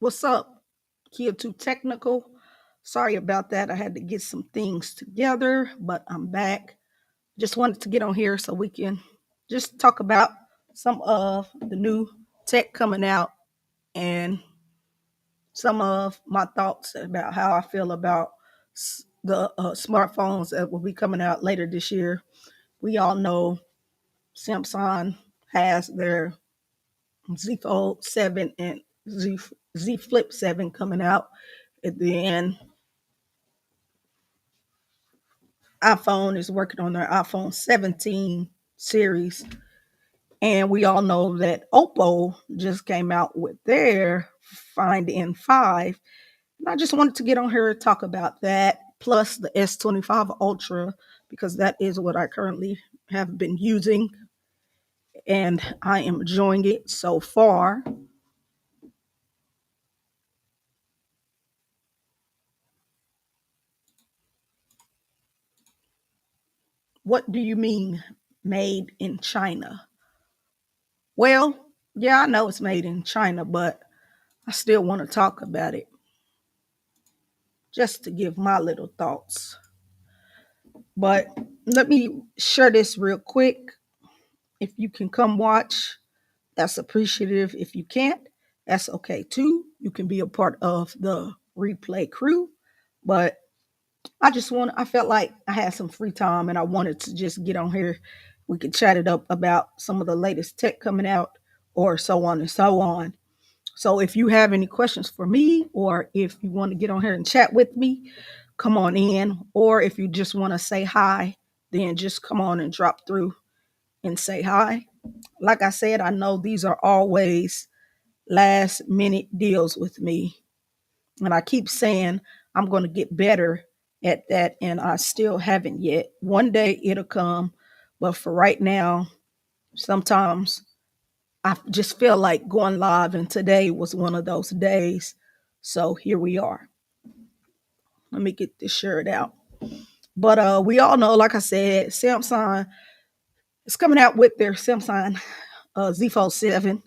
What's up? Kia Too Technical. Sorry about that. I had to get some things together, but I'm back. Just wanted to get on here so we can just talk about some of the new tech coming out and some of my thoughts about how I feel about the smartphones that will be coming out later this year. We all know Samsung has their Z Fold 7 and Z Flip 7 coming out at the end. iPhone is working on their iPhone 17 series. And we all know that Oppo just came out with their Find N5. And I just wanted to get on here and talk about that, plus the S25 Ultra, because that is what I currently have been using. And I am enjoying it so far. What do you mean made in China? Well, yeah, I know it's made in China, but I still want to talk about it just to give my little thoughts. But let me share this real quick. If you can come watch, that's appreciative. If you can't, that's okay too. You can be a part of the replay crew. But I felt like I had some free time and I wanted to just get on here. We could chat it up about some of the latest tech coming out or so on and so on. So if you have any questions for me, or if you want to get on here and chat with me, come on in. Or if you just want to say hi, then just come on and drop through and say hi. Like I said, I know these are always last minute deals with me. And I keep saying I'm going to get better at that. And I still haven't yet. One day it'll come. But for right now, sometimes I just feel like going live. And today was one of those days. So here we are. Let me get this shirt out. But we all know, like I said, Samsung is coming out with their Samsung Z Fold 7.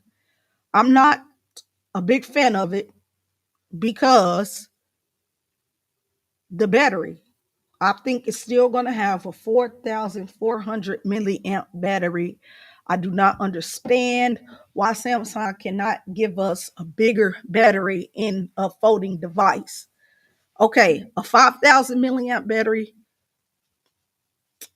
I'm not a big fan of it because the battery. I think it's still going to have a 4,400 milliamp battery. I do not understand why Samsung cannot give us a bigger battery in a folding device. Okay, a 5,000 milliamp battery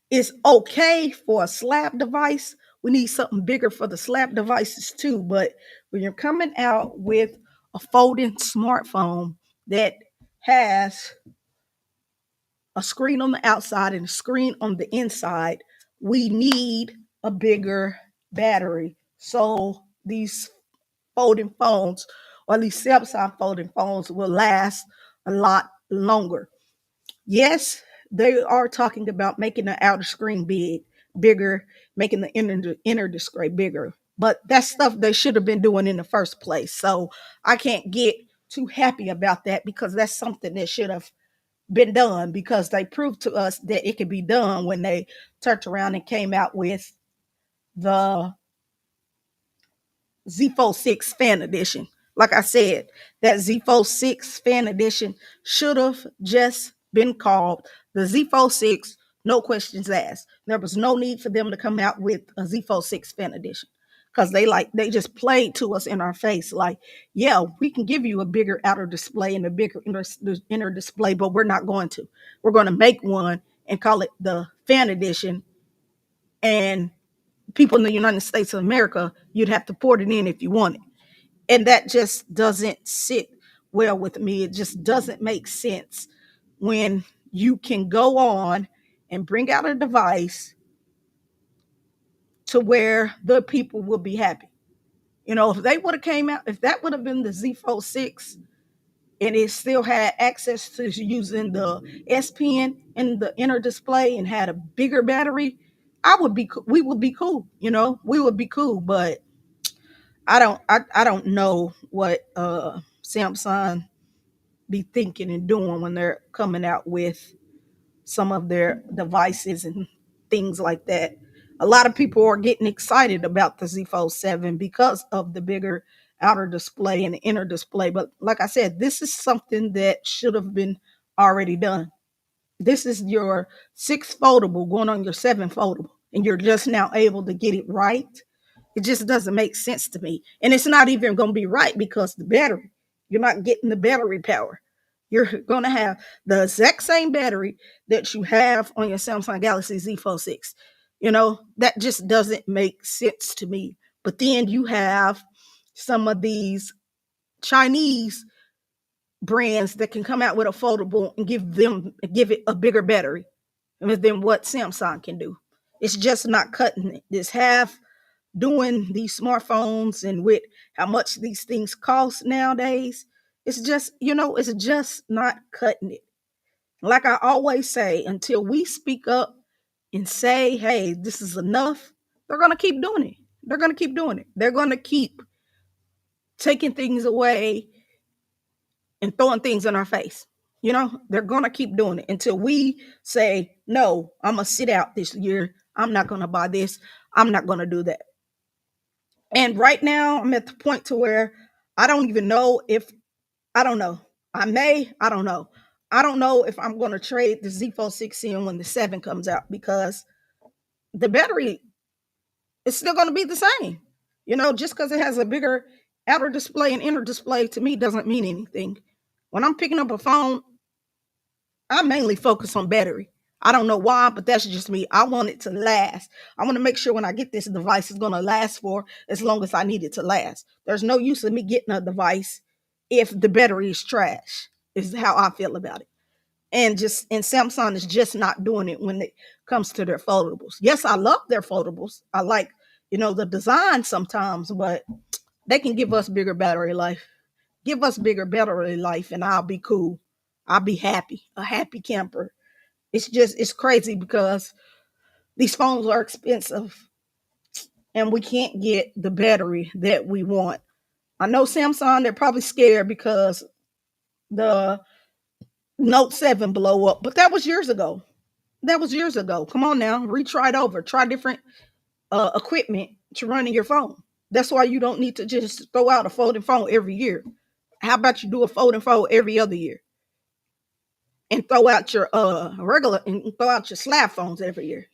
is okay for a slab device. We need something bigger for the slab devices too. But when you're coming out with a folding smartphone that has a screen on the outside and a screen on the inside, we need a bigger battery. So these folding phones, or these Samsung folding phones, will last a lot longer. Yes, they are talking about making the outer screen bigger, making the inner display bigger. But that's stuff they should have been doing in the first place. So I can't get too happy about that because that's something that should have been done, because they proved to us that it could be done when they turned around and came out with the Z Fold 6 Fan Edition. Like I said, that Z Fold 6 Fan Edition should have just been called the Z Fold 6, no questions asked. There was no need for them to come out with a Z Fold 6 Fan Edition, because they just played to us in our face like, yeah, we can give you a bigger outer display and a bigger inner display, but we're not going to. We're going to make one and call it the Fan Edition, and people in the United States of America, you'd have to port it in if you want it. And that just doesn't sit well with me. It just doesn't make sense when you can go on and bring out a device to where the people will be happy. You know, if they would have came out, if that would have been the Z Fold 6 and it still had access to using the S Pen in the inner display and had a bigger battery, we would be cool. You know, we would be cool. But I don't know what Samsung be thinking and doing when they're coming out with some of their devices and things like that. A lot of people are getting excited about the Z Fold 7 because of the bigger outer display and the inner display. But like I said, this is something that should have been already done. This is your 6 foldable going on your 7 foldable, and you're just now able to get it right. It just doesn't make sense to me. And it's not even going to be right because the battery, you're not getting the battery power. You're going to have the exact same battery that you have on your Samsung Galaxy Z Fold 6. That just doesn't make sense to me. But then you have some of these Chinese brands that can come out with a foldable and give it a bigger battery than what Samsung can do. It's just not cutting it. This half doing these smartphones and with how much these things cost nowadays, it's just not cutting it. Like I always say, until we speak up and say, hey, this is enough, they're going to keep doing it. They're going to keep doing it. They're going to keep taking things away and throwing things in our face. They're going to keep doing it until we say, no, I'm going to sit out this year. I'm not going to buy this. I'm not going to do that. And right now I'm at the point to where I don't even know if, I don't know. I don't know. I don't know if I'm going to trade the Z Fold 6 in when the 7 comes out because the battery is still going to be the same. Just because it has a bigger outer display and inner display to me doesn't mean anything. When I'm picking up a phone, I mainly focus on battery. I don't know why, but that's just me. I want it to last. I want to make sure when I get this device, it's going to last for as long as I need it to last. There's no use in me getting a device if the battery is trash, is how I feel about it. And Samsung is just not doing it when it comes to their foldables. Yes, I love their foldables. I like, the design sometimes, but they can give us bigger battery life. Give us bigger battery life and I'll be cool. I'll be happy, a happy camper. It's crazy because these phones are expensive and we can't get the battery that we want. I know Samsung, they're probably scared because the Note 7 blow up, but that was years ago. That was years ago. Come on now, retry it over. Try different equipment to run in your phone. That's why you don't need to just throw out a folding phone every year. How about you do a folding phone every other year? And throw out your regular and throw out your slab phones every year.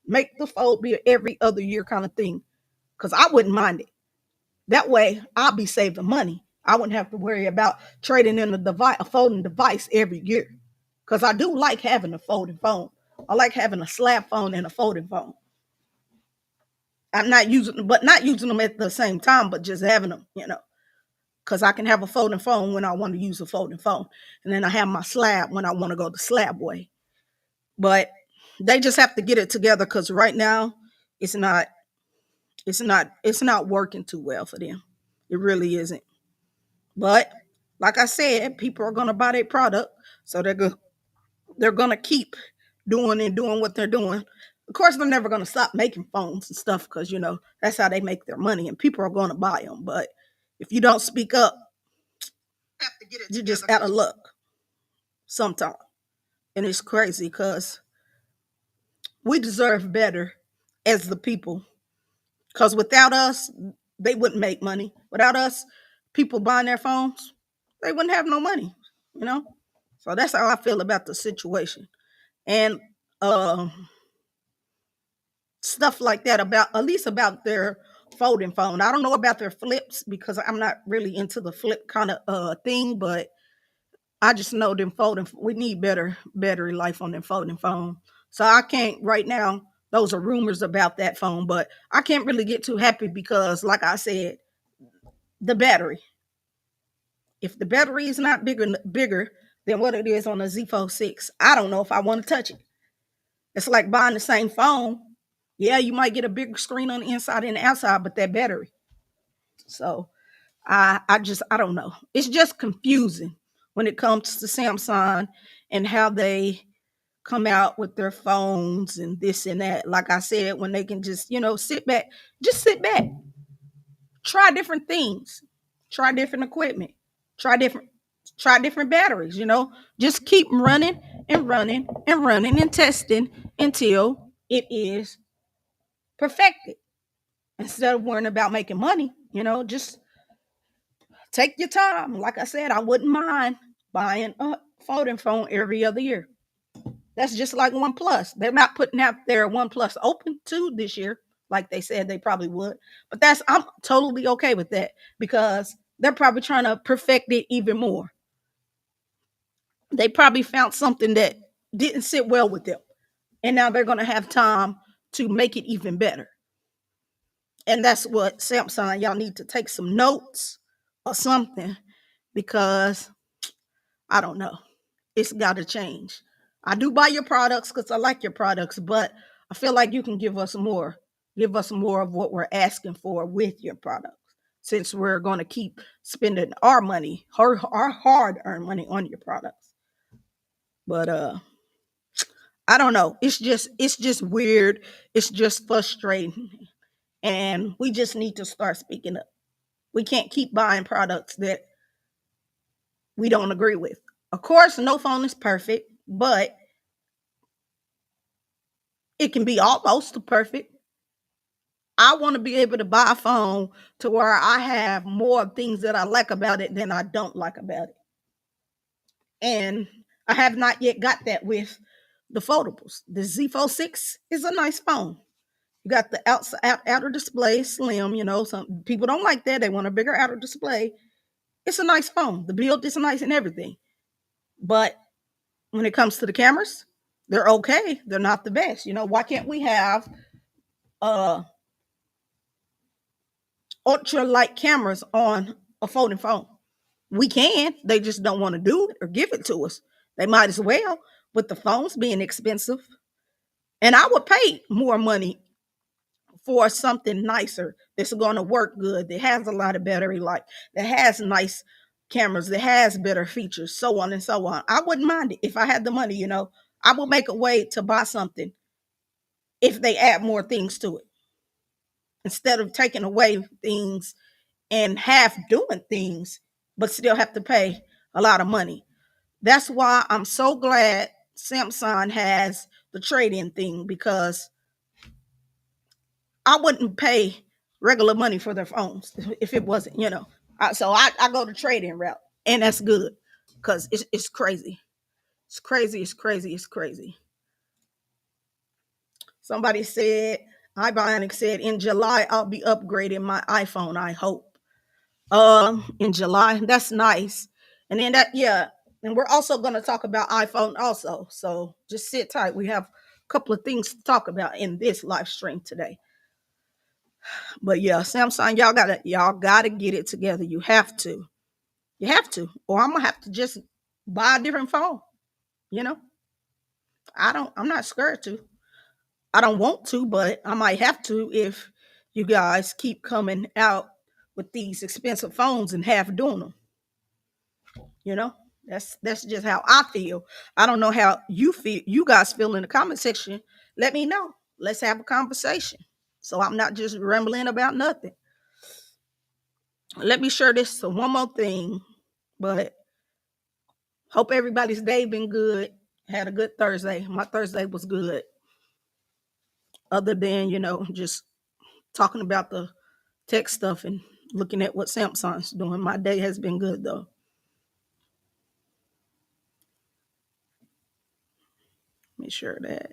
Make the fold be every other year kind of thing. Because I wouldn't mind it. That way, I'll be saving money. I wouldn't have to worry about trading in a folding device every year. Because I do like having a folding phone. I like having a slab phone and a folding phone. I'm not using them at the same time, but just having them, because I can have a folding phone when I want to use a folding phone. And then I have my slab when I want to go the slab way. But they just have to get it together because right now it's not working too well for them. It really isn't. But like I said, people are gonna buy their product, so they're gonna keep doing what they're doing. Of course, they're never gonna stop making phones and stuff because that's how they make their money, and people are gonna buy them. But if you don't speak up, you're just out of luck sometimes, and it's crazy because we deserve better as the people. Because without us, they wouldn't make money. Without us, people buying their phones, they wouldn't have no money, you know? So that's how I feel about the situation. And uh, stuff like that at least about their folding phone. I don't know about their flips because I'm not really into the flip kind of thing, but I just know them folding. We need better battery life on them folding phone. So I can't right now. Those are rumors about that phone, but I can't really get too happy because, like I said, the battery. If the battery is not bigger than what it is on the Z Fold 6, I don't know if I want to touch it. It's like buying the same phone. Yeah, you might get a bigger screen on the inside and the outside, but that battery. So I don't know. It's just confusing when it comes to Samsung and how they come out with their phones and this and that. Like I said, when they can just, sit back, try different things, try different equipment, try different try different batteries, just keep running and running and running and testing until it is perfect it instead of worrying about making money. Just take your time. Like I said, I wouldn't mind buying a folding phone every other year. That's just like OnePlus. They're not putting out their OnePlus Open 2 this year, like they said they probably would. But I'm totally okay with that because they're probably trying to perfect it even more. They probably found something that didn't sit well with them. And now they're going to have time to make it even better. And that's what Samsung, y'all need to take some notes or something because I don't know. It's got to change. I do buy your products because I like your products, but I feel like you can give us more. Give us more of what we're asking for with your products since we're going to keep spending our money, our hard-earned money on your products. But I don't know. It's just weird. It's just frustrating. And we just need to start speaking up. We can't keep buying products that we don't agree with. Of course, no phone is perfect, but it can be almost perfect. I want to be able to buy a phone to where I have more things that I like about it than I don't like about it. And I have not yet got that with the foldables. The Z Fold 6 is a nice phone. You got the outer display, slim. Some people don't like that. They want a bigger outer display. It's a nice phone. The build is nice and everything. But when it comes to the cameras, they're okay. They're not the best. Why can't we have uh ultra light cameras on a folding phone? We can. They just don't want to do it or give it to us. They might as well, with the phones being expensive. And I would pay more money for something nicer that's going to work good, that has a lot of battery life, that has nice cameras, that has better features, so on and so on. I wouldn't mind it if I had the money. I would make a way to buy something if they add more things to it instead of taking away things and half doing things, but still have to pay a lot of money. That's why I'm so glad Samsung has the trade-in thing because I wouldn't pay regular money for their phones if it wasn't. So I go the trade-in route, and that's good because it's crazy. It's crazy. It's crazy. It's crazy. Somebody said, iBionic said, in July I'll be upgrading my iPhone. I hope. In July, that's nice. And then yeah, and we're also going to talk about iPhone also. So just sit tight. We have a couple of things to talk about in this live stream today. But yeah, Samsung, y'all gotta get it together. You have to. You have to. Or I'm gonna have to just buy a different phone. You know? I'm not scared to. I don't want to, but I might have to if you guys keep coming out with these expensive phones and half doing them. You know? That's just how I feel. I don't know how you guys feel in the comment section. Let me know. Let's have a conversation. So I'm not just rambling about nothing. Let me share this. So one more thing, but hope everybody's day been good. Had a good Thursday. My Thursday was good. Other than, just talking about the tech stuff and looking at what Samsung's doing. My day has been good though. Make sure that.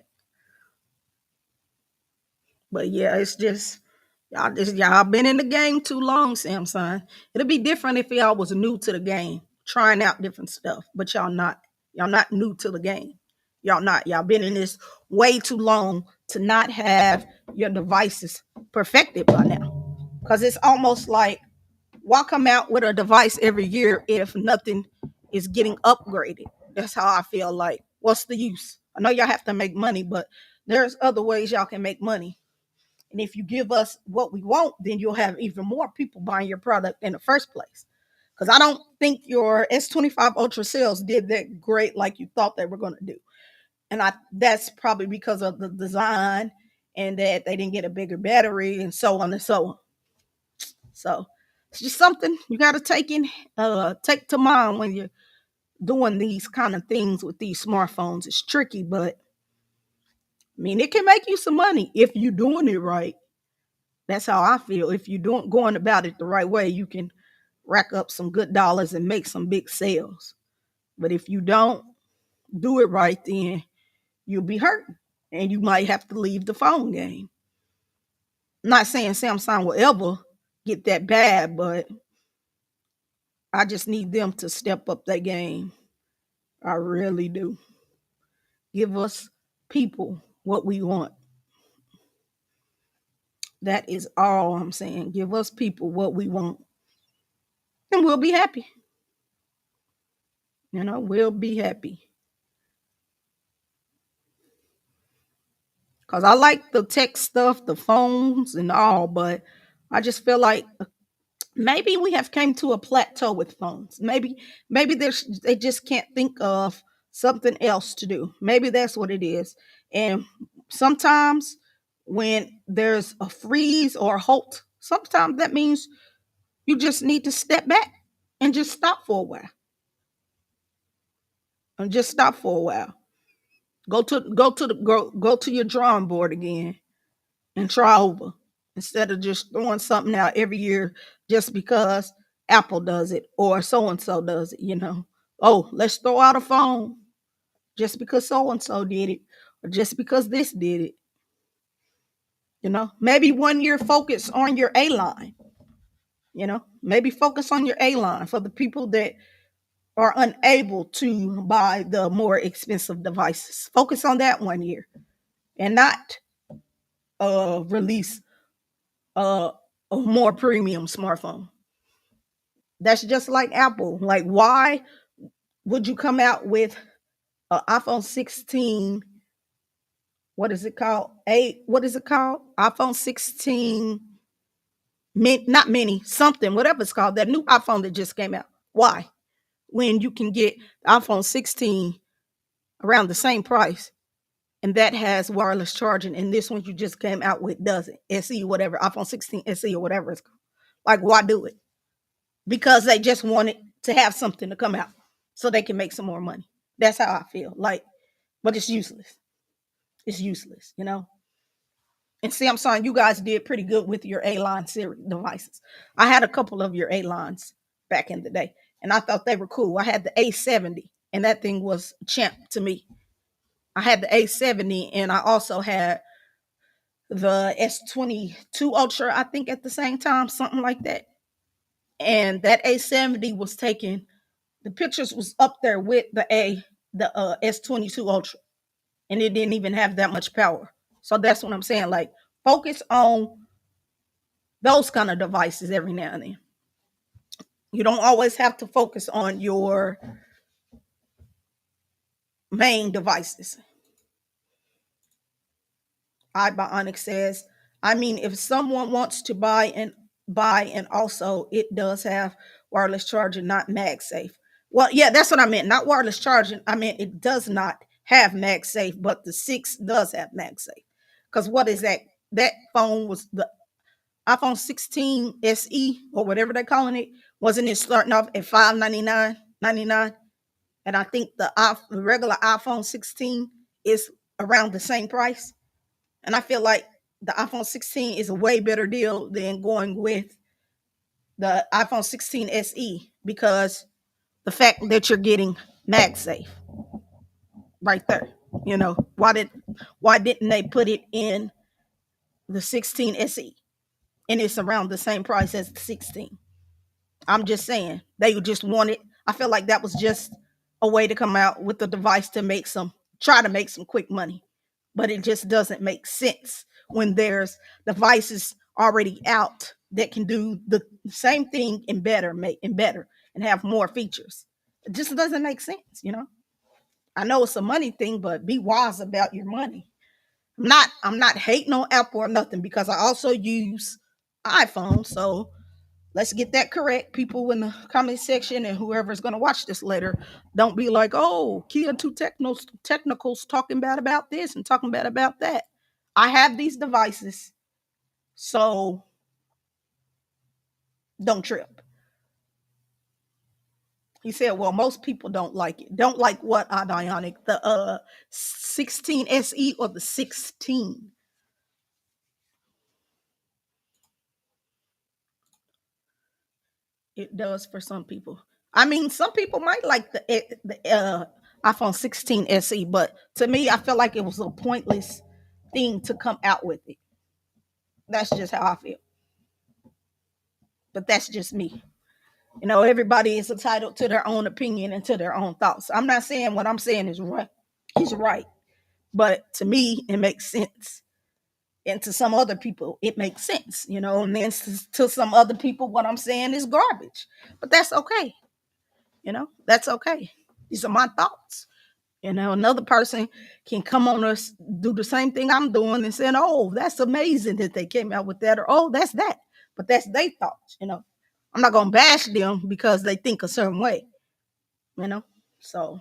But yeah, it's just y'all been in the game too long, Samsung. It'll be different if y'all was new to the game, trying out different stuff. But y'all not. Y'all not new to the game. Y'all not. Y'all been in this way too long to not have your devices perfected by now. Because it's almost like, why come out with a device every year if nothing is getting upgraded? That's how I feel like. What's the use? I know y'all have to make money, but there's other ways y'all can make money. And if you give us what we want, then you'll have even more people buying your product in the first place. Because I don't think your S25 Ultra sales did that great like you thought they were going to do. And that's probably because of the design and that they didn't get a bigger battery and so on and so on. So it's just something you got to take to mind when you're doing these kind of things with these smartphones. It's tricky, but I mean, it can make you some money if you're doing it right. That's how I feel. If you're going about it the right way, you can rack up some good dollars and make some big sales. But if you don't do it right, then you'll be hurt and you might have to leave the phone game. I'm not saying Samsung will ever get that bad, but I just need them to step up their game. I really do. Give us people what we want. That is all I'm saying. Give us people what we want, and we'll be happy. We'll be happy. Because I like the tech stuff, the phones and all, but I just feel like maybe we have came to a plateau with phones. Maybe they just can't think of something else to do. Maybe that's what it is. And sometimes when there's a freeze or a halt, sometimes that means you just need to step back and just stop for a while. And just stop for a while. Go to your drawing board again and try over instead of just throwing something out every year just because Apple does it or so and so does it. Oh, let's throw out a phone just because so and so did it or just because this did it. Maybe 1 year focus on your A line. Maybe focus on your A line for the people that are unable to buy the more expensive devices. Focus on that 1 year and not release a more premium smartphone. That's just like Apple. Like, why would you come out with an iPhone 16? What is it called? What is it called? iPhone 16, not mini, something, whatever it's called. That new iPhone that just came out. Why? When you can get the iPhone 16 around the same price, and that has wireless charging, and this one you just came out with doesn't. SE, whatever, iPhone 16 SE or whatever it's called. Like, why do it? Because they just wanted to have something to come out so they can make some more money. That's how I feel. Like, but it's useless. It's useless. And Samsung, you guys did pretty good with your A-line series devices. I had a couple of your A-lines back in the day, and I thought they were cool. I had the A70, and that thing was champ to me. I had the A70, and I also had the S22 Ultra, I think, at the same time, something like that. And that A70 was taking the pictures was up there with the S22 Ultra, and it didn't even have that much power. So that's what I'm saying. Like, focus on those kind of devices every now and then. You don't always have to focus on your main devices. iBionic says, I mean, if someone wants to buy and also it does have wireless charging, not MagSafe. Well, yeah, that's what I meant. Not wireless charging. I mean, it does not have MagSafe, but the 6 does have MagSafe. Because what is that? That phone was the iPhone 16 SE or whatever they're calling it. Wasn't it starting off at $599.99? And I think the regular iPhone 16 is around the same price. And I feel like the iPhone 16 is a way better deal than going with the iPhone 16 SE because the fact that you're getting MagSafe right there. Why didn't they put it in the 16 SE? And it's around the same price as the 16. I'm just saying they just wanted. I feel like that was just a way to come out with the device to try to make some quick money, but it just doesn't make sense when there's devices already out that can do the same thing and better, and have more features. It just doesn't make sense. I know it's a money thing, but be wise about your money. I'm not hating on Apple or nothing because I also use iPhone, so let's get that correct. People in the comment section and whoever's going to watch this later, don't be like, oh, Kia two technicals talking bad about this and talking bad about that. I have these devices, so don't trip. He said, well, most people don't like it. Don't like what, Ionic? The 16 SE or the 16? It does for some people. I mean, some people might like the iPhone 16 SE, but to me, I feel like it was a pointless thing to come out with it. That's just how I feel. But that's just me. You know, everybody is entitled to their own opinion and to their own thoughts. I'm not saying what I'm saying is right. Is right. But to me, it makes sense. And to some other people, it makes sense, you know, and then to some other people, what I'm saying is garbage. But that's okay. You know, that's okay. These are my thoughts. You know, another person can come on us, do the same thing I'm doing and saying, oh, that's amazing that they came out with that, or oh, that's that. But that's their thoughts, you know. I'm not gonna bash them because they think a certain way, you know. So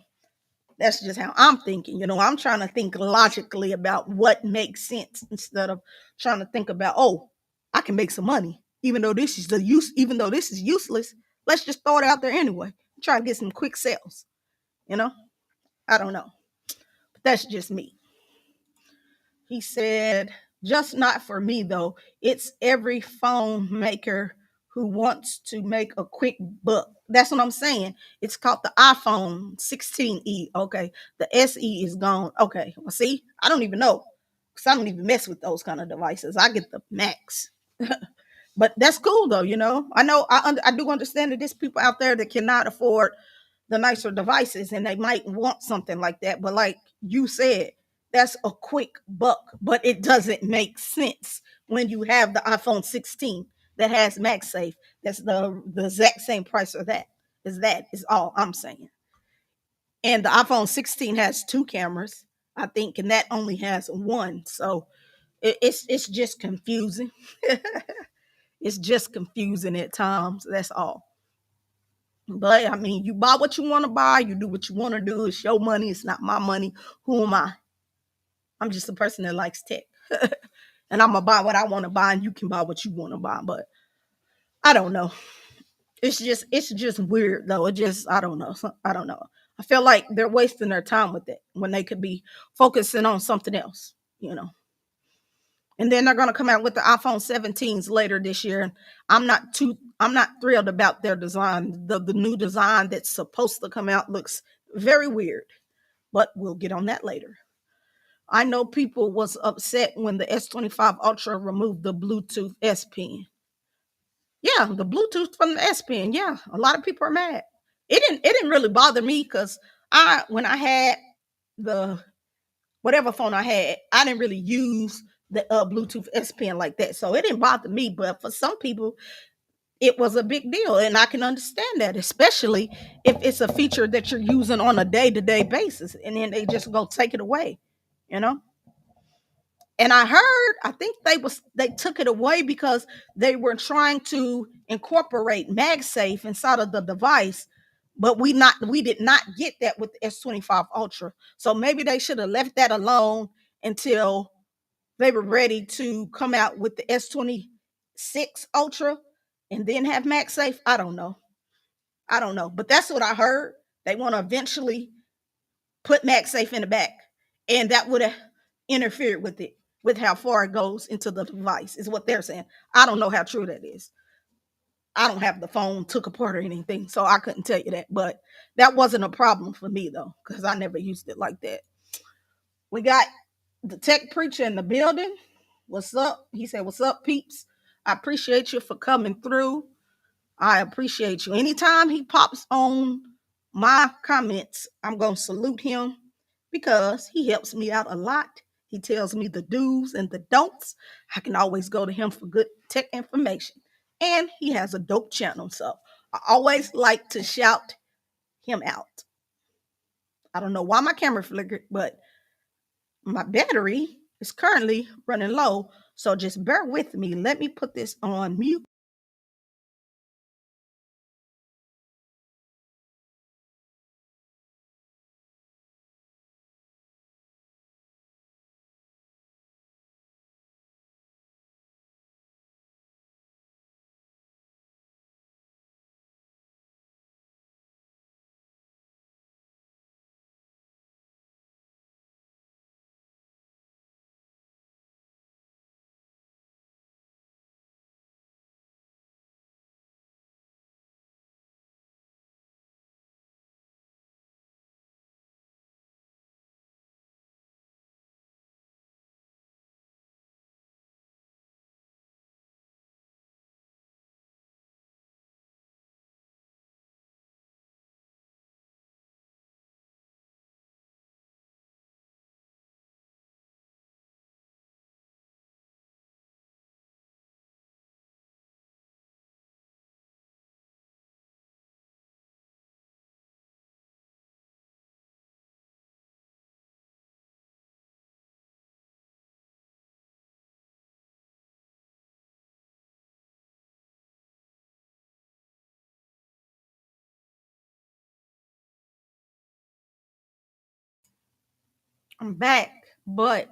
that's just how I'm thinking. You know, I'm trying to think logically about what makes sense instead of trying to think about, oh, I can make some money, even though this is useless. Let's just throw it out there anyway. Try to get some quick sales, you know. I don't know. But that's just me. He said, just not for me though. It's every phone maker who wants to make a quick buck. That's what I'm saying. It's called the iPhone 16e. Okay. The SE is gone. Okay. Well, see, I don't even know because I don't even mess with those kind of devices. I get the Max. But that's cool though, you know. I know I do understand that there's people out there that cannot afford the nicer devices and they might want something like that. But like you said, that's a quick buck, but it doesn't make sense when you have the iPhone 16 that has MagSafe. That's the exact same price of that. That is all I'm saying. And the iPhone 16 has two cameras, I think, and that only has one. So it's just confusing. It's just confusing at times. That's all. But I mean, you buy what you want to buy, you do what you want to do. It's your money, it's not my money. Who am I? I'm just a person that likes tech. And I'm gonna buy what I want to buy, and you can buy what you want to buy. But I don't know. It's just weird though. It just I don't know. I don't know. I feel like they're wasting their time with it when they could be focusing on something else, you know. And then they're gonna come out with the iPhone 17s later this year. And I'm not thrilled about their design. The new design that's supposed to come out looks very weird, but we'll get on that later. I know people was upset when the S25 Ultra removed the Bluetooth S Pen. Yeah, the Bluetooth from the S Pen. Yeah, a lot of people are mad. It didn't really bother me because I when I had the whatever phone I had, I didn't really use the Bluetooth S Pen like that. So it didn't bother me. But for some people, it was a big deal. And I can understand that, especially if it's a feature that you're using on a day to day basis and then they just go take it away, you know? And I heard, I think they took it away because they were trying to incorporate MagSafe inside of the device, but we did not get that with the S25 Ultra. So maybe they should have left that alone until they were ready to come out with the S26 Ultra and then have MagSafe. I don't know. I don't know. But that's what I heard. They want to eventually put MagSafe in the back. And that would have interfered with it, with how far it goes into the device, is what they're saying. I don't know how true that is. I don't have the phone took apart or anything, so I couldn't tell you that. But that wasn't a problem for me though, because I never used it like that. We got the tech preacher in the building. What's up? He said, what's up, peeps? I appreciate you for coming through. I appreciate you. Anytime he pops on my comments, I'm going to salute him because he helps me out a lot. He tells me the do's and the don'ts. I can always go to him for good tech information. And he has a dope channel. So I always like to shout him out. I don't know why my camera flickered, but my battery is currently running low. So just bear with me. Let me put this on mute. I'm back, but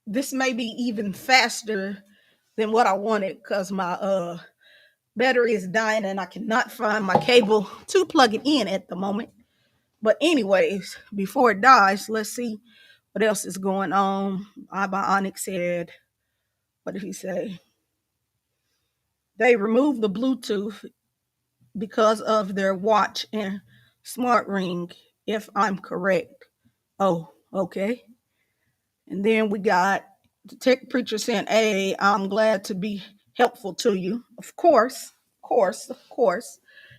this may be even faster than what I wanted because my battery is dying and I cannot find my cable to plug it in at the moment. But anyways, before it dies, let's see what else is going on. Bionic said, what did he say? They removed the Bluetooth because of their watch and smart ring, if I'm correct. Oh, okay. And then we got the tech preacher saying, "Hey, I'm glad to be helpful to you." Of course, of course, of course.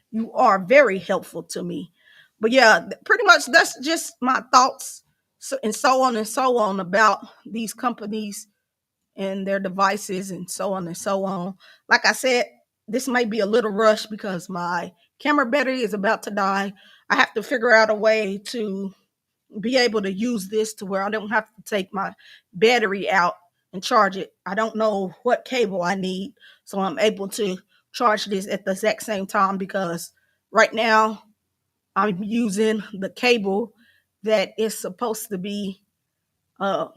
You are very helpful to me. But yeah, pretty much that's just my thoughts, and so on about these companies and their devices and so on and so on. Like I said, this might be a little rushed because my camera battery is about to die. I have to figure out a way to be able to use this to where I don't have to take my battery out and charge it. I don't know what cable I need, so I'm able to charge this at the exact same time because right now I'm using the cable that is supposed to be uh,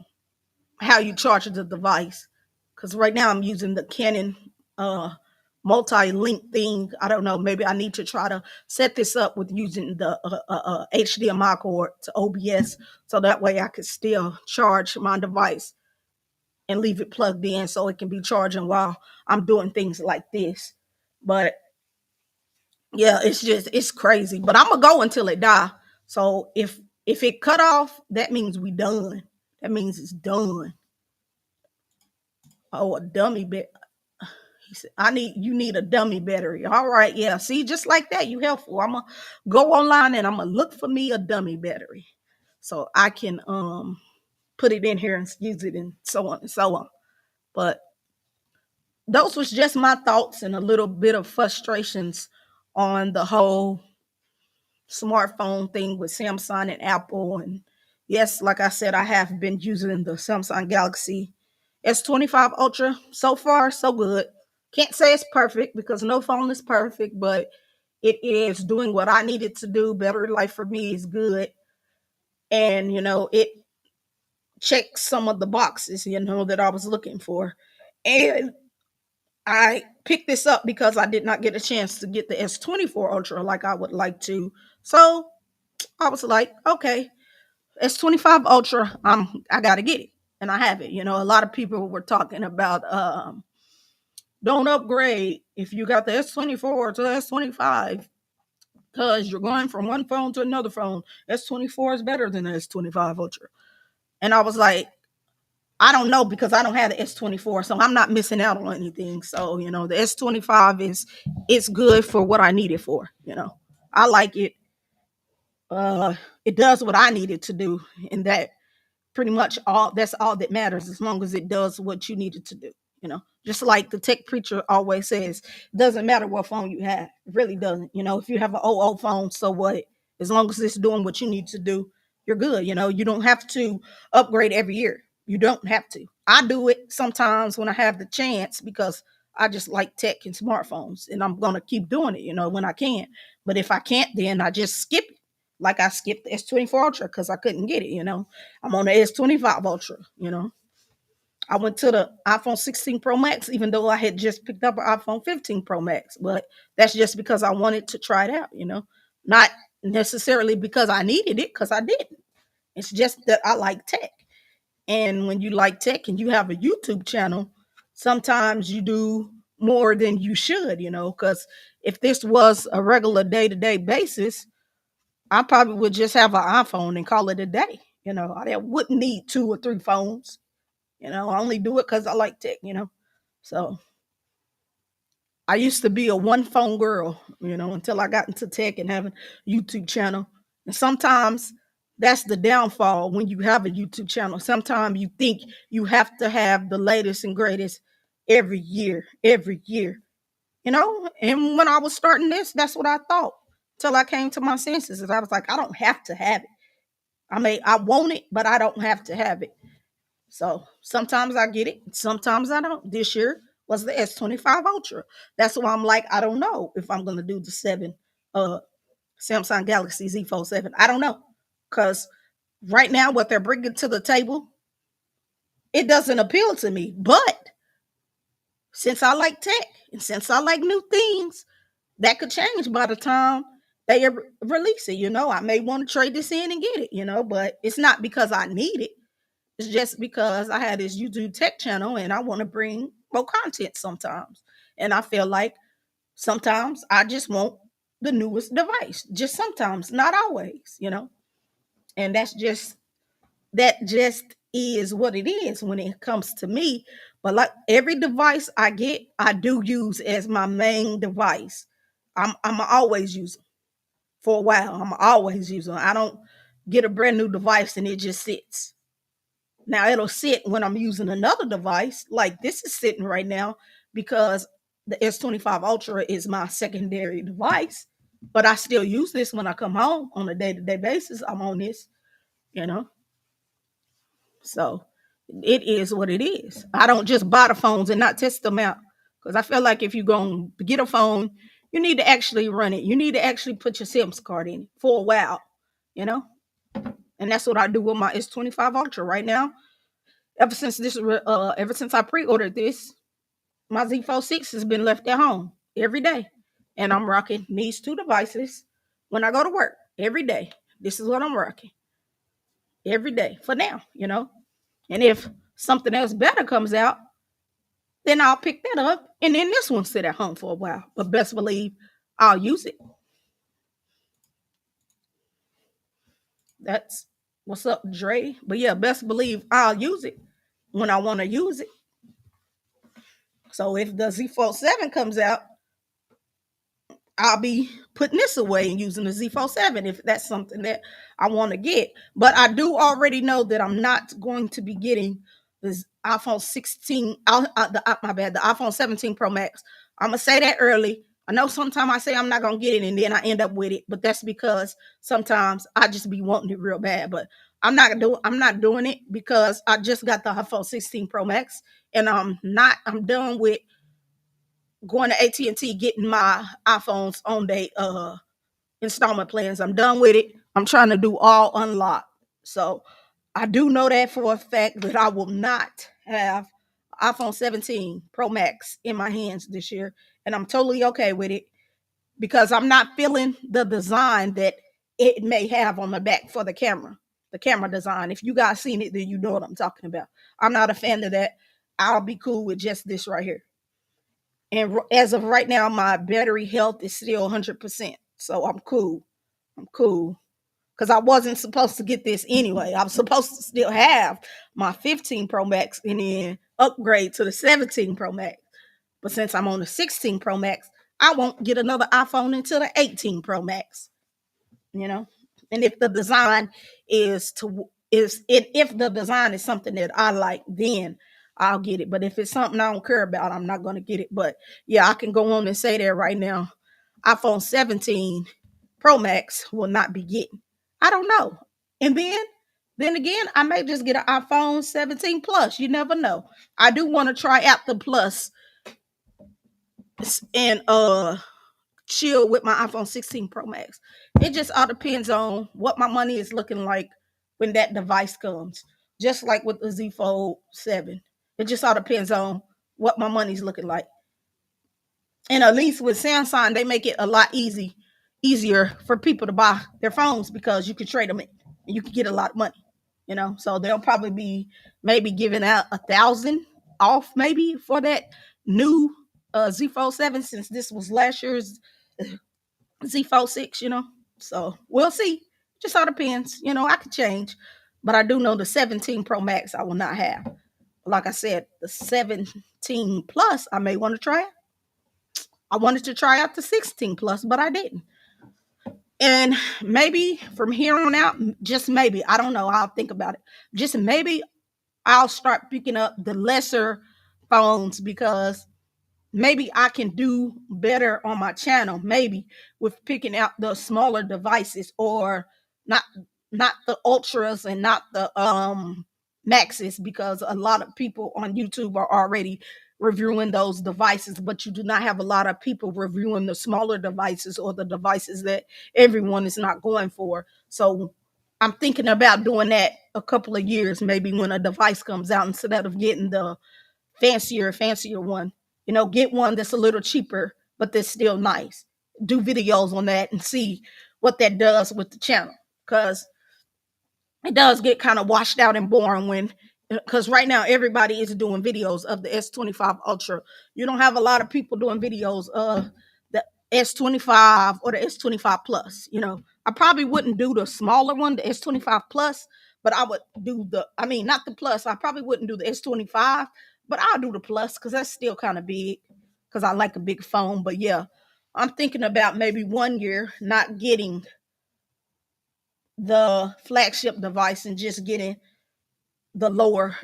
how you charge the device. Because right now I'm using the Canon uh, multi-link thing. I don't know. Maybe I need to try to set this up with using the HDMI cord to OBS, so that way I could still charge my device and leave it plugged in so it can be charging while I'm doing things like this. But yeah, it's crazy. But I'm gonna go until it die. So if it cut off, that means we done. That means it's done. Oh, a dummy bit. He said, you need a dummy battery. All right, yeah. See, just like that, you helpful. I'm gonna go online and I'm gonna look for me a dummy battery. So I can put it in here and use it and so on and so on. But those was just my thoughts and a little bit of frustrations on the whole smartphone thing with Samsung and Apple. And yes, like I said, I have been using the Samsung Galaxy S25 Ultra. So far, so good. Can't say it's perfect because no phone is perfect, but it is doing what I needed to do. Battery life for me is good. And, it checks some of the boxes, that I was looking for. And I picked this up because I did not get a chance to get the S24 Ultra like I would like to. So I was like, okay, S25 Ultra, I gotta get it. And I have it. A lot of people were talking about don't upgrade if you got the S24 to the S25 because you're going from one phone to another phone. S24 is better than the S25 Ultra. And I was like, I don't know because I don't have the S24, so I'm not missing out on anything. So, the S25 it's good for what I need it for. I like it. It does what I need it to do, and pretty much that's all that matters as long as it does what you need it to do. Just like the tech preacher always says, it doesn't matter what phone you have. It really doesn't. If you have an old phone, so what? As long as it's doing what you need to do, you're good. You don't have to upgrade every year. You don't have to. I do it sometimes when I have the chance because I just like tech and smartphones, and I'm gonna keep doing it, when I can. But if I can't, then I just skip it. Like I skipped the S24 Ultra because I couldn't get it. I'm on the S25 Ultra. I went to the iPhone 16 Pro Max, even though I had just picked up an iPhone 15 Pro Max. But that's just because I wanted to try it out. Not necessarily because I needed it, because I didn't. It's just that I like tech. And when you like tech and you have a YouTube channel, sometimes you do more than you should, because if this was a regular day-to-day basis, I probably would just have an iPhone and call it a day. I wouldn't need two or three phones. I only do it because I like tech. So I used to be a one phone girl, until I got into tech and having a YouTube channel. And sometimes that's the downfall when you have a YouTube channel. Sometimes you think you have to have the latest and greatest every year. And when I was starting this, that's what I thought till I came to my senses. And I was like, I don't have to have it. I want it, but I don't have to have it. So sometimes I get it, sometimes I don't. This year was the S25 Ultra. That's why I'm like, I don't know if I'm gonna do the 7 Samsung Galaxy Z Fold 7. I don't know. Because Right now, what they're bringing to the table, it doesn't appeal to me. But since I like tech and since I like new things, that could change by the time they release it. I may want to trade this in and get it, but it's not because I need it. It's just because I had this YouTube tech channel and I want to bring more content sometimes. And I feel like sometimes I just want the newest device. Just sometimes, not always. And that just is what it is when it comes to me. But like every device I get, I do use as my main device. I'm always using for a while. I'm always using. I don't get a brand new device and it just sits. Now it'll sit when I'm using another device, like this is sitting right now because the S25 Ultra is my secondary device. But I still use this when I come home on a day-to-day basis. I'm on this, you know. So it is what it is. I don't just buy the phones and not test them out because I feel like if you're going to get a phone, you need to actually run it. You need to actually put your SIMS card in for a while, you know. And that's what I do with my S25 Ultra right now. Ever since I pre-ordered this, my Z Fold 6 has been left at home every day, and I'm rocking these two devices when I go to work every day. This is what I'm rocking every day for now. And if something else better comes out, then I'll pick that up, and then this one sit at home for a while. But best believe I'll use it. That's what's up, Dre. But yeah, best believe I'll use it when I want to use it. So if the Z Fold 7 comes out, I'll be putting this away and using the Z Fold 7 if that's something that I want to get. But I do already know that I'm not going to be getting this iPhone 16, the iPhone 17 Pro Max. I'm going to say that early. I know sometimes I say I'm not going to get it and then I end up with it, but that's because sometimes I just be wanting it real bad. But I'm not doing it because I just got the iPhone 16 Pro Max and I'm done with going to AT&T getting my iPhones on their installment plans. I'm done with it. I'm trying to do all unlocked. So I do know that for a fact that I will not have iPhone 17 Pro Max in my hands this year. And I'm totally okay with it because I'm not feeling the design that it may have on the back for the camera design. If you guys seen it, then you know what I'm talking about. I'm not a fan of that. I'll be cool with just this right here. And as of right now, my battery health is still 100%. So I'm cool. I'm cool. Because I wasn't supposed to get this anyway. I was supposed to still have my 15 Pro Max and then upgrade to the 17 Pro Max. But since I'm on the 16 Pro Max, I won't get another iPhone until the 18 Pro Max. You know? And if the design if the design is something that I like, then I'll get it. But if it's something I don't care about, I'm not going to get it. But yeah, I can go on and say that right now. iPhone 17 Pro Max will not be getting. I don't know. And then again, I may just get an iPhone 17 Plus. You never know. I do want to try out the Plus and chill with my iPhone 16 Pro Max. It just all depends on what my money is looking like when that device comes. Just like with the Z Fold 7. It just all depends on what my money's looking like. And at least with Samsung, they make it a lot easier for people to buy their phones because you can trade them in and you can get a lot of money. So they'll probably be maybe giving out 1,000 off maybe for that new Z Fold 7 since this was last year's Z Fold 6. So we'll see. Just all depends. I could change. But I do know the 17 Pro Max I will not have. Like I said, the 17 Plus I may want to try it. I wanted to try out the 16 Plus, but I didn't. And maybe from here on out, just maybe, I don't know, I'll think about it. Just maybe I'll start picking up the lesser phones because maybe I can do better on my channel, maybe with picking out the smaller devices or not not the ultras and not the maxes because a lot of people on YouTube are already reviewing those devices, but you do not have a lot of people reviewing the smaller devices or the devices that everyone is not going for. So I'm thinking about doing that a couple of years, maybe when a device comes out, instead of getting the fancier one. Get one that's a little cheaper, but that's still nice. Do videos on that and see what that does with the channel. Because it does get kind of washed out and boring because right now everybody is doing videos of the S25 Ultra. You don't have a lot of people doing videos of the S25 or the S25 Plus. I probably wouldn't do the smaller one, the S25 Plus, but I would do not the Plus. I probably wouldn't do the S25, but I'll do the Plus because that's still kind of big because I like a big phone. But yeah, I'm thinking about maybe 1 year not getting the flagship device and just getting the lower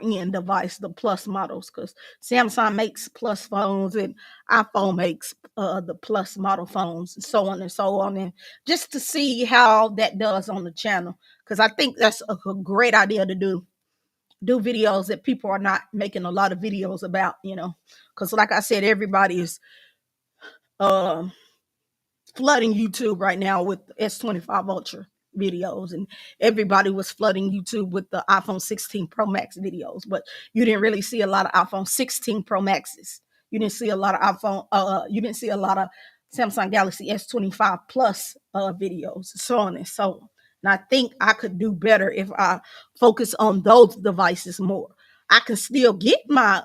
end device, the plus models, because Samsung makes plus phones and iPhone makes the plus model phones, and so on and so on, and just to see how that does on the channel, because I think that's a great idea to do videos that people are not making a lot of videos about, because like I said, everybody is um flooding YouTube right now with S25 Ultra videos, and everybody was flooding YouTube with the iPhone 16 Pro Max videos, but you didn't really see a lot of iPhone 16 Pro Maxes. You didn't see a lot of you didn't see a lot of Samsung Galaxy S25 Plus videos, so on and so on. And I think I could do better if I focus on those devices more. I can still get my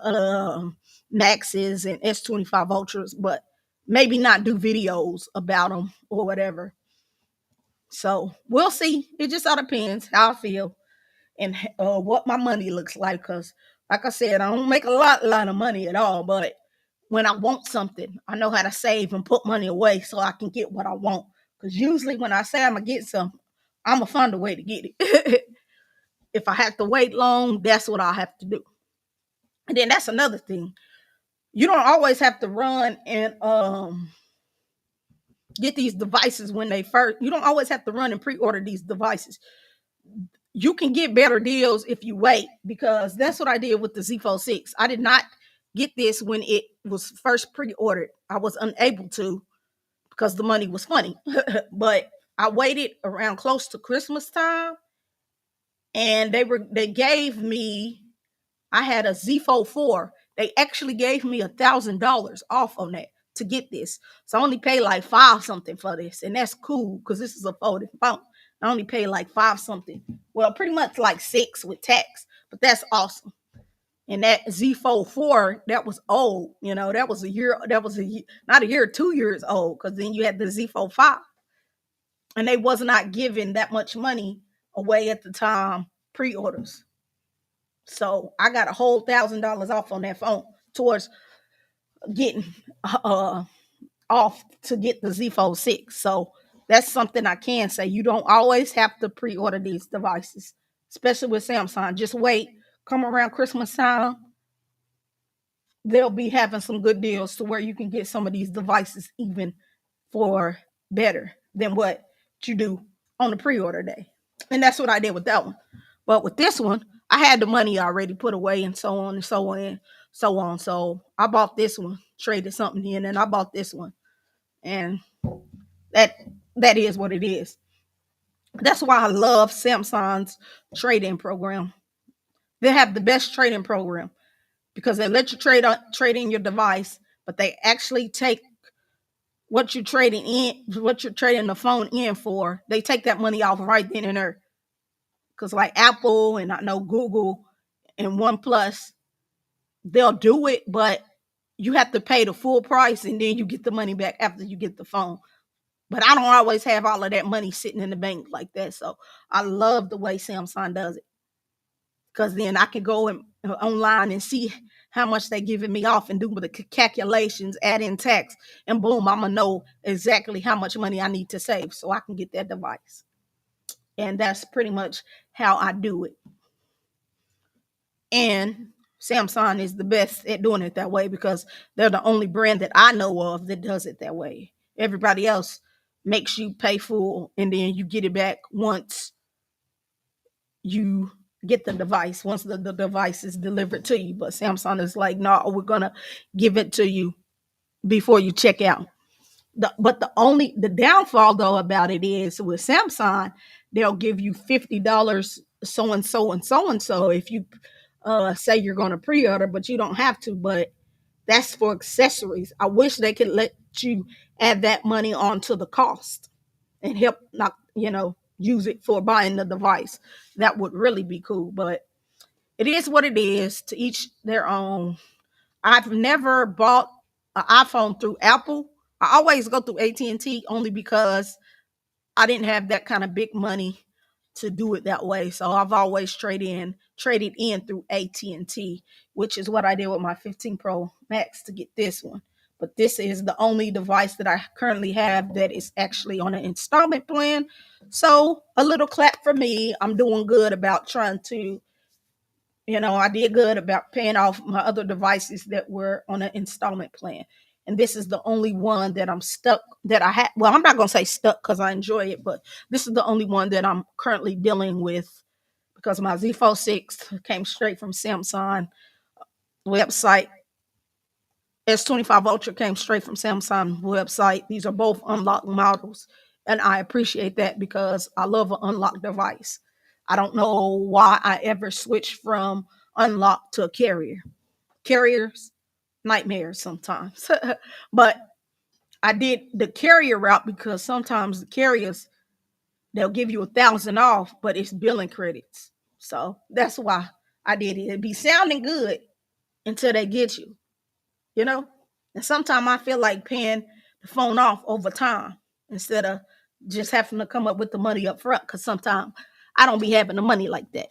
Maxes and S25 Ultras, but maybe not do videos about them or whatever. So we'll see. It just all depends how I feel and what my money looks like. Because, like I said, I don't make a lot of money at all. But when I want something, I know how to save and put money away so I can get what I want. Because usually when I say I'm gonna get something, I'm gonna find a way to get it. If I have to wait long, that's what I have to do. And then that's another thing. You don't always have to run and get these devices when they first. You don't always have to run and pre-order these devices. You can get better deals if you wait, because that's what I did with the Z Fold 6. I did not get this when it was first pre-ordered. I was unable to because the money was funny. But I waited around close to Christmas time, and they gave me. I had a Z Fold 4. They actually gave me $1,000 off on that to get this. So I only paid like five something for this, and that's cool because this is a folded phone. I only paid like five something. Well, pretty much like six with tax, but that's awesome. And that Z Fold 4, that was old. That was a year. That was not a year, 2 years old. Because then you had the Z Fold 5, and they was not giving that much money away at the time pre-orders. So I got a whole $1,000 off on that phone towards getting off to get the Z Fold 6. So that's something I can say. You don't always have to pre-order these devices, especially with Samsung. Just wait. Come around Christmas time, they'll be having some good deals to where you can get some of these devices even for better than what you do on the pre-order day. And that's what I did with that one. But with this one, I had the money already put away, and so on and so on and so on. So I bought this one, traded something in, and I bought this one. And that is what it is. That's why I love Samsung's trade-in program. They have the best trade-in program because they let you trade in your device, but they actually take what you're trading the phone in for. They take that money off right then and there. Because like Apple and I know Google and OnePlus, they'll do it, but you have to pay the full price and then you get the money back after you get the phone. But I don't always have all of that money sitting in the bank like that. So I love the way Samsung does it. Because then I can go online and see how much they're giving me off and do the calculations, add in tax, and boom, I'm going to know exactly how much money I need to save so I can get that device. And that's pretty much how I do it. And Samsung is the best at doing it that way because they're the only brand that I know of that does it that way. Everybody else makes you pay full and then you get it back once you get the device, once the device is delivered to you. But Samsung is like, no, we're going to give it to you before you check out. But the downfall though about it is with Samsung, they'll give you $50 so and so and so and so if you say you're going to pre-order, but you don't have to. But that's for accessories. I wish they could let you add that money onto the cost and help not, use it for buying the device. That would really be cool. But it is what it is, to each their own. I've never bought an iPhone through Apple. I always go through AT&T only because I didn't have that kind of big money to do it that way. So I've always traded in through AT&T, which is what I did with my 15 Pro Max to get this one. But this is the only device that I currently have that is actually on an installment plan. So a little clap for me. I'm doing good about trying to, I did good about paying off my other devices that were on an installment plan. And this is the only one that I'm stuck that I had. Well, I'm not going to say stuck because I enjoy it, but this is the only one that I'm currently dealing with because my Z Fold 6 came straight from Samsung website. S25 Ultra came straight from Samsung website. These are both unlocked models. And I appreciate that because I love an unlocked device. I don't know why I ever switched from unlocked to a carrier. Carriers, nightmares sometimes. But I did the carrier route because sometimes the carriers, they'll give you 1,000 off, but it's billing credits. So that's why I did it. It'd be sounding good until they get you, you know? And sometimes I feel like paying the phone off over time instead of just having to come up with the money up front because sometimes I don't be having the money like that.